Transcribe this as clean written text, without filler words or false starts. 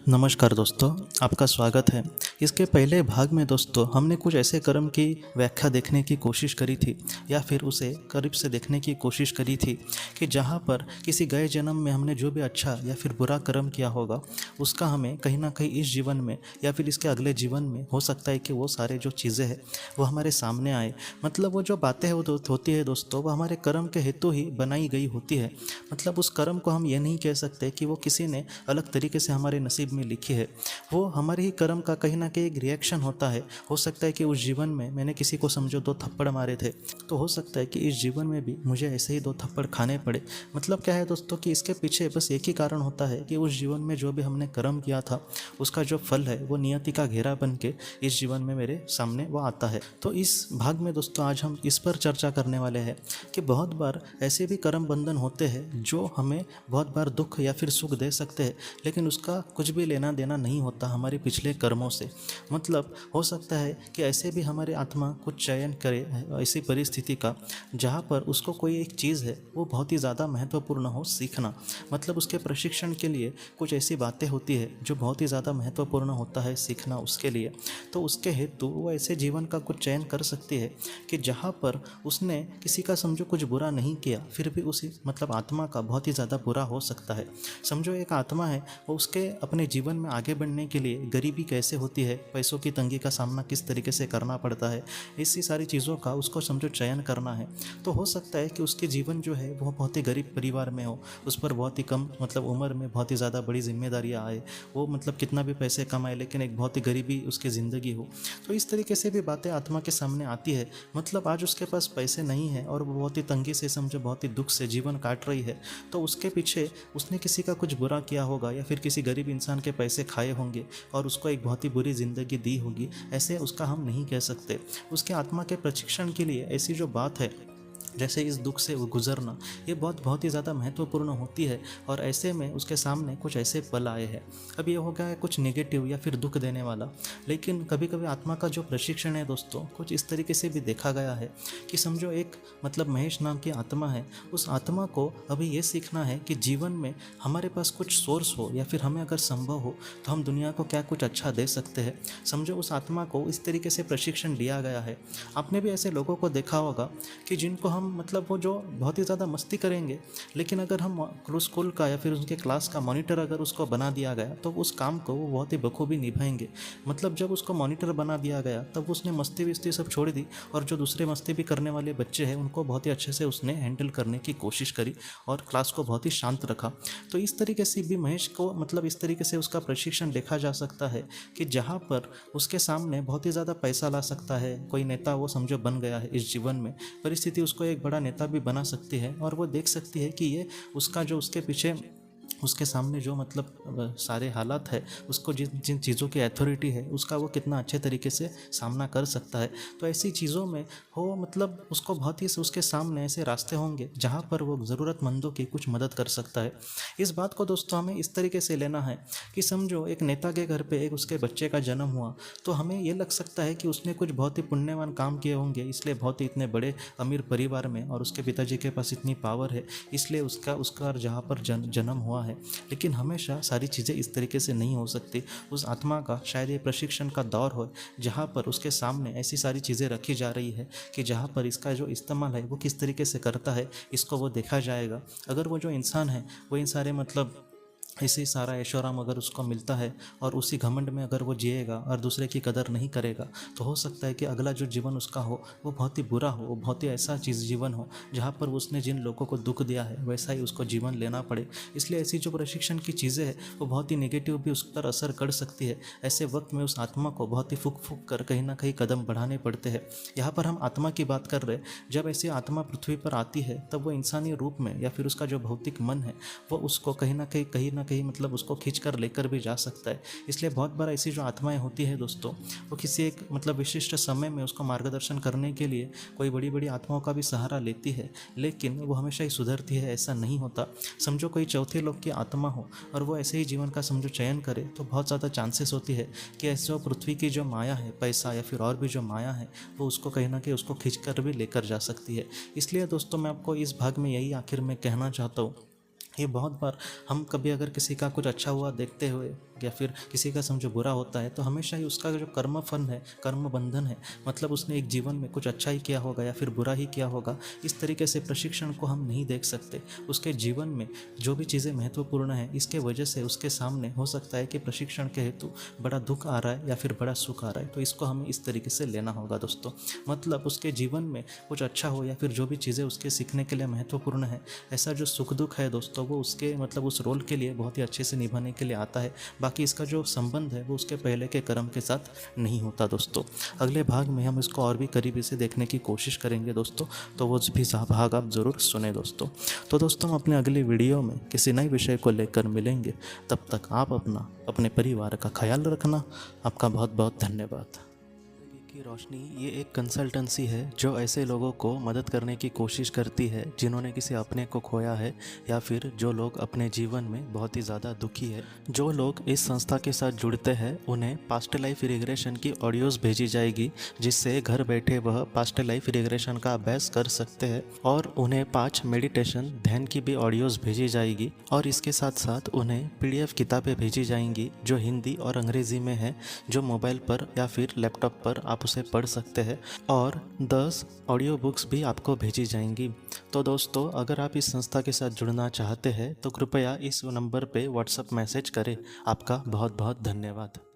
नमस्कार दोस्तों, आपका स्वागत है। इसके पहले भाग में दोस्तों हमने कुछ ऐसे कर्म की व्याख्या देखने की कोशिश करी थी या फिर उसे करीब से देखने की कोशिश करी थी कि जहाँ पर किसी गए जन्म में हमने जो भी अच्छा या फिर बुरा कर्म किया होगा उसका हमें कहीं ना कहीं इस जीवन में या फिर इसके अगले जीवन में हो सकता है कि वो सारे जो चीज़ें हैं वो हमारे सामने आए। मतलब वो जो बातें होती है दोस्तों, वो हमारे कर्म के हेतु ही बनाई गई होती है। मतलब उस कर्म को हम ये नहीं कह सकते कि वो किसी ने अलग तरीके से हमारे नसीब में लिखी है। वो हमारे ही कर्म का कहीं ना कहीं एक रिएक्शन होता है। हो सकता है कि उस जीवन में मैंने किसी को समझो 2 थप्पड़ मारे थे, तो हो सकता है कि इस जीवन में भी मुझे ऐसे ही 2 थप्पड़ खाने पड़े। मतलब क्या है दोस्तों कि इसके पीछे बस एक ही कारण होता है कि उस जीवन में जो भी हमने कर्म किया था उसका जो फल है वो नियति का घेरा बन के इस जीवन में मेरे सामने वो आता है। तो इस भाग में दोस्तों आज हम इस पर चर्चा करने वाले हैं कि बहुत बार ऐसे भी कर्म बंधन होते हैं जो हमें बहुत बार दुख या फिर सुख दे सकते हैं, लेकिन उसका कुछ भी लेना देना नहीं होता हमारे पिछले कर्मों से। मतलब हो सकता है कि ऐसे भी हमारी आत्मा कुछ चयन करे ऐसी परिस्थिति का जहाँ पर उसको कोई एक चीज़ है वो बहुत ही ज़्यादा महत्वपूर्ण हो सीखना। मतलब उसके प्रशिक्षण के लिए कुछ ऐसी बातें होती है जो बहुत ही ज़्यादा महत्वपूर्ण होता है सीखना उसके लिए। तो उसके हेतु वो ऐसे जीवन का कुछ चयन कर सकती है कि जहाँ पर उसने किसी का समझो कुछ बुरा नहीं किया, फिर भी उसी मतलब आत्मा का बहुत ही ज़्यादा बुरा हो सकता है। समझो एक आत्मा है, वो उसके अपने जीवन में आगे बढ़ने के लिए गरीबी कैसे होती है, पैसों की तंगी का सामना किस तरीके से करना पड़ता है, इसी सारी चीज़ों का उसको समझो चयन करना है। तो हो सकता है कि उसके जीवन जो है वो बहुत ही गरीब परिवार में हो, उस पर बहुत ही कम मतलब उम्र में बहुत ही ज़्यादा बड़ी जिम्मेदारियाँ आए, वो मतलब कितना भी पैसे कमाए लेकिन एक बहुत ही गरीबी उसकी ज़िंदगी हो। तो इस तरीके से भी बातें आत्मा के सामने आती है। मतलब आज उसके पास पैसे नहीं है और वो बहुत ही तंगी से समझो बहुत ही दुख से जीवन काट रही है, तो उसके पीछे उसने किसी का कुछ बुरा किया होगा या फिर किसी गरीब इंसान के पैसे खाए होंगे और उसको एक बहुत ही बुरी ज़िंदगी दी होगी। ऐसे उसका हम नहीं कह सकते। उसके आत्मा के प्रशिक्षण के लिए ऐसी जो बात है, जैसे इस दुख से वो गुजरना, ये बहुत ही ज़्यादा महत्वपूर्ण होती है। और ऐसे में उसके सामने कुछ ऐसे पल आए हैं। अब ये हो गया है कुछ नेगेटिव या फिर दुख देने वाला, लेकिन कभी कभी आत्मा का जो प्रशिक्षण है दोस्तों कुछ इस तरीके से भी देखा गया है कि समझो एक मतलब महेश नाम की आत्मा है। उस आत्मा को अभी ये सीखना है कि जीवन में हमारे पास कुछ सोर्स हो या फिर हमें अगर संभव हो तो हम दुनिया को क्या कुछ अच्छा दे सकते हैं। समझो उस आत्मा को इस तरीके से प्रशिक्षण दिया गया है। आपने भी ऐसे लोगों को देखा होगा कि जिनको हम मतलब वो जो बहुत ही ज़्यादा मस्ती करेंगे, लेकिन अगर हम स्कूल का या फिर उनके क्लास का मॉनिटर अगर उसको बना दिया गया तो उस काम को वो बहुत ही बखूबी निभाएंगे। मतलब जब उसको मॉनिटर बना दिया गया तब उसने मस्ती वस्ती सब छोड़ दी और जो दूसरे मस्ती भी करने वाले बच्चे हैं उनको बहुत ही अच्छे से उसने हैंडल करने की कोशिश करी और क्लास को बहुत ही शांत रखा। तो इस तरीके से भी महेश को मतलब इस तरीके से उसका प्रशिक्षण देखा जा सकता है कि जहाँ पर उसके सामने बहुत ही ज़्यादा पैसा ला सकता है कोई नेता, वो समझो बन गया है इस जीवन में, परिस्थिति उसको एक बड़ा नेता भी बना सकती है और वो देख सकती है कि ये उसका जो उसके पीछे उसके सामने जो मतलब सारे हालात है, उसको जिन जिन चीज़ों की अथॉरिटी है उसका वो कितना अच्छे तरीके से सामना कर सकता है। तो ऐसी चीज़ों में हो मतलब उसको बहुत ही उसके सामने ऐसे रास्ते होंगे जहाँ पर वो ज़रूरतमंदों की कुछ मदद कर सकता है। इस बात को दोस्तों हमें इस तरीके से लेना है कि समझो एक नेता के घर पे एक उसके बच्चे का जन्म हुआ, तो हमें ये लग सकता है कि उसने कुछ बहुत ही पुण्यवान काम किए होंगे, इसलिए बहुत ही इतने बड़े अमीर परिवार में और उसके पिताजी के पास इतनी पावर है, इसलिए उसका उसका जहाँ पर जन्म हुआ है। लेकिन हमेशा सारी चीज़ें इस तरीके से नहीं हो सकती। उस आत्मा का शायद ये प्रशिक्षण का दौर हो जहाँ पर उसके सामने ऐसी सारी चीज़ें रखी जा रही है कि जहाँ पर इसका जो इस्तेमाल है वो किस तरीके से करता है इसको वो देखा जाएगा। अगर वो जो इंसान है वो इन सारे मतलब ऐसे ही सारा ऐशोआराम अगर उसको मिलता है और उसी घमंड में अगर वो जिएगा और दूसरे की कदर नहीं करेगा, तो हो सकता है कि अगला जो जीवन उसका हो वो बहुत ही बुरा हो, वो बहुत ही ऐसा चीज़ जीवन हो जहाँ पर उसने जिन लोगों को दुख दिया है वैसा ही उसको जीवन लेना पड़े। इसलिए ऐसी जो प्रशिक्षण की चीज़ें हैं वो बहुत ही नेगेटिव भी उस पर असर कर सकती है। ऐसे वक्त में उस आत्मा को बहुत ही फूक फूक कर कहीं ना कहीं कदम बढ़ाने पड़ते हैं। यहाँ पर हम आत्मा की बात कर रहे हैं। जब ऐसी आत्मा पृथ्वी पर आती है तब वो इंसानी रूप में या फिर उसका जो भौतिक मन है वो उसको कहीं ना कहीं मतलब उसको खींच कर लेकर भी जा सकता है। इसलिए बहुत बार ऐसी जो आत्माएं होती है दोस्तों, वो किसी एक मतलब विशिष्ट समय में उसको मार्गदर्शन करने के लिए कोई बड़ी बड़ी आत्माओं का भी सहारा लेती है, लेकिन वो हमेशा ही सुधरती है ऐसा नहीं होता। समझो कोई चौथे लोग की आत्मा हो और वो ऐसे ही जीवन का समझो चयन करे, तो बहुत ज़्यादा चांसेस होती है कि ऐसे जो पृथ्वी की जो माया है, पैसा या फिर और भी जो माया है, वो उसको कहीं ना कहीं उसको खींच कर भी लेकर जा सकती है। इसलिए दोस्तों मैं आपको इस भाग में यही आखिर में कहना चाहता हूँ, ये बहुत बार हम कभी अगर किसी का कुछ अच्छा हुआ देखते हुए या फिर किसी का समझो बुरा होता है तो हमेशा ही उसका जो कर्म फल है, कर्म बंधन है, मतलब उसने एक जीवन में कुछ अच्छा ही किया होगा या फिर बुरा ही किया होगा, इस तरीके से प्रशिक्षण को हम नहीं देख सकते। उसके जीवन में जो भी चीज़ें महत्वपूर्ण हैं, इसके वजह से उसके सामने हो सकता है कि प्रशिक्षण के हेतु बड़ा दुख आ रहा है या फिर बड़ा सुख आ रहा है, तो इसको हमें इस तरीके से लेना होगा दोस्तों। मतलब उसके जीवन में कुछ अच्छा हो या फिर जो भी चीज़ें उसके सीखने के लिए महत्वपूर्ण है, ऐसा जो सुख दुख है दोस्तों वो उसके मतलब उस रोल के लिए बहुत ही अच्छे से निभाने के लिए आता है। बाकी इसका जो संबंध है वो उसके पहले के कर्म के साथ नहीं होता दोस्तों। अगले भाग में हम इसको और भी करीबी से देखने की कोशिश करेंगे दोस्तों, तो वो भी भाग आप ज़रूर सुने दोस्तों। तो दोस्तों हम अपने अगले वीडियो में किसी नए विषय को लेकर मिलेंगे। तब तक आप अपने परिवार का ख्याल रखना। आपका बहुत बहुत धन्यवाद। की रोशनी ये एक कंसल्टेंसी है जो ऐसे लोगों को मदद करने की कोशिश करती है जिन्होंने किसी अपने को खोया है या फिर जो लोग अपने जीवन में बहुत ही ज़्यादा दुखी है। जो लोग इस संस्था के साथ जुड़ते हैं उन्हें पास्ट लाइफ रिग्रेशन की ऑडियोज़ भेजी जाएगी, जिससे घर बैठे वह पास्ट लाइफ रिग्रेशन का अभ्यास कर सकते हैं। और उन्हें 5 मेडिटेशन ध्यान की भी ऑडियोज़ भेजी जाएगी और इसके साथ साथ उन्हें PDF किताबें भेजी जाएंगी जो हिंदी और अंग्रेज़ी में है, जो मोबाइल पर या फिर लैपटॉप पर आप उसे पढ़ सकते हैं। और 10 ऑडियो बुक्स भी आपको भेजी जाएंगी। तो दोस्तों अगर आप इस संस्था के साथ जुड़ना चाहते हैं तो कृपया इस नंबर पे व्हाट्सएप मैसेज करें। आपका बहुत बहुत धन्यवाद।